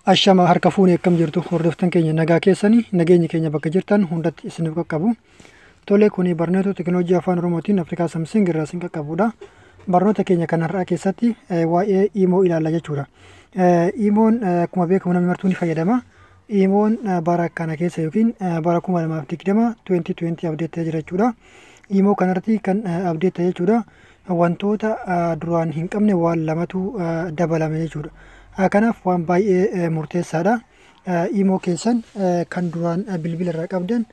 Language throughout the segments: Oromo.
Ashama harka fuunee akkam jirtu hordoftan keenya nagaa keessanii nageenyi keenya bakka jirtan hundatti isiniif qaqqabu. Tole kuni barnoota teekinooloojii afaan Oromootiin Afrikaa Samsing irraa isin qaqqabudha. Barnoota keenya kan har'aa keessatti waa'ee IMO ilaalla jechuudha. IMOon akkuma beekamu namni martuu ni fayyadama. IMOon bara kana keessa yookiin bara 2020 update jira jechuudha. IMO kanarratti kan update jechuudha. Wantoota duraan hin qabne waan lamatu dabalame jechuudha. Kanaaf waan baay'ee murteessaadha. IMO keessan kan duraan bilbila irraa qabdan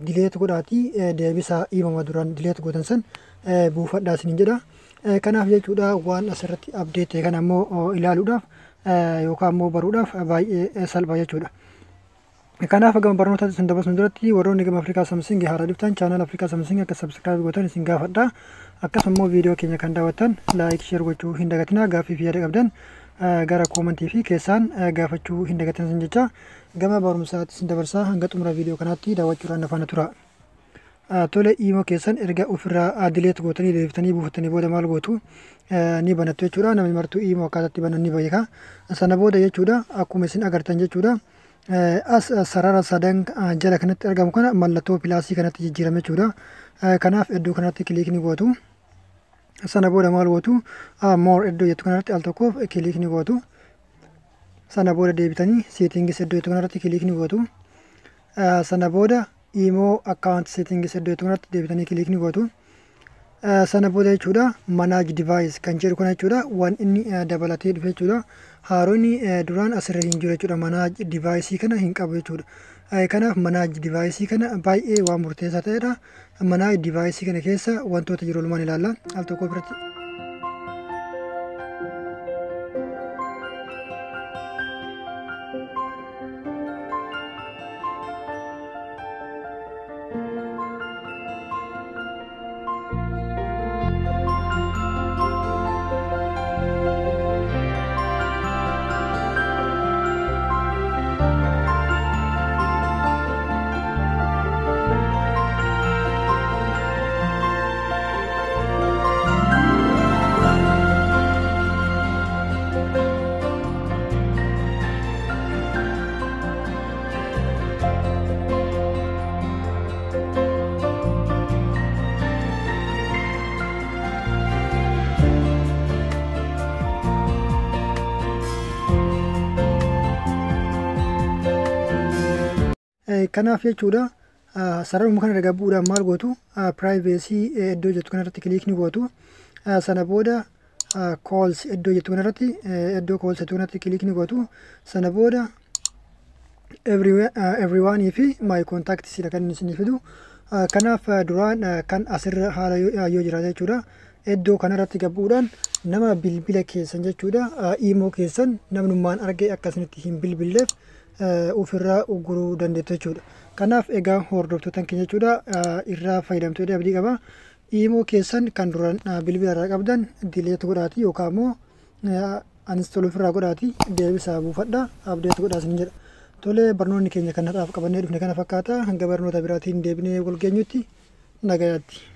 dileet godhaatii deebisaa IMO duraan dileet gootan san buufadhaa isiniin jedha. Kanaaf jechuudha waan asirratti update kana ammoo ilaaluudhaaf yookaan ammoo baruudhaaf baay'ee salphaa jechuudha. Kanaaf gama barnoota isin dabarsuun duratti warroonni gama Afrikaa Samsing haaraa dhuftan chaanal Afrikaa Samsing akka subscribe gootan isin gaafadha. Akkasuma immoo viidiyoo keenya kan daawwattan like share gochuu hin dagatinaa. Gaafii fi yaada qabdan gara koomentii fi keessaan gaafachuu hin dagatinaa jecha gama barumsaatti isin dabarsaa hanga xumura viidiyoo kanaatti daawwachuudhaan na faana tura. Tole IMO keessan erga ofirraa dileet gootanii deebiftanii buufattanii booda maal gootu ni banattu jechuudha. Namni martuu IMO akkaataatti banan ni beeka. Sana booda jechuudha akkuma isin agartan jechuudha. As sarara sadan jala kanatti argamu kana mallattoo pilaasii kanatti jijjiirame jechuudha. Kanaaf iddoo kanatti kiliikni gootu. Sana booda maal gootu more iddoo jettu kanarratti al tokkoof kiliikni gootu. Sana booda deebitanii seetingis iddoo jettu kanarratti kiliikni gootu. Sana booda IMO account seetingis iddoo jettu kanarratti deebitanii kiliikni gootu. Sana booda jechuudha manage device kan jedhu kana jechuudha waan inni dabalatee dhufe jechuudha. Haaronni duraan asirra hin jiru jechuudha. Manage device kana hin qabu jechuudha. Kanaaf manage device kana baay'ee waan murteessaa ta'edha. Manage device kana keessa wantoota jiru lumaan ilaalla al tokko biratti. Kanaaf jechuudha sararuma kana erga bu'uudhaan maal gootu privacy iddoo jettu kanarratti kiliikni gootu. Sana booda calls iddoo jettu kanarratti iddoo calls jettu kanarratti kiliikni gootu. Sana booda everyone fi my contacts kan isin fidu. Kanaaf duraan kan asirra haala yoo jiraate jechuudha. Iddoo kanarratti gabbuudhaan nama bilbila keessan jechuudha IMO keessan namnummaan argee akkasinitti hin bilbilleef ofirraa ugguruu dandeettu jechuudha. Kanaaf egaa hordoftoota keenya jechuudha irraa fayyadamtoota abdii qaba. IMO keessan kan duraan bilbila irraa qabdan dileet godhaati yookaan immoo uninstall ofirraa godhaati deebisaa buufadha update godhaa isin jedha. Tole barnoonni keenya kan har'aaf qabannee dhufne kana fakkaata. Hanga barnoota biraatiin deebinee wal geenyutti nagayaatti.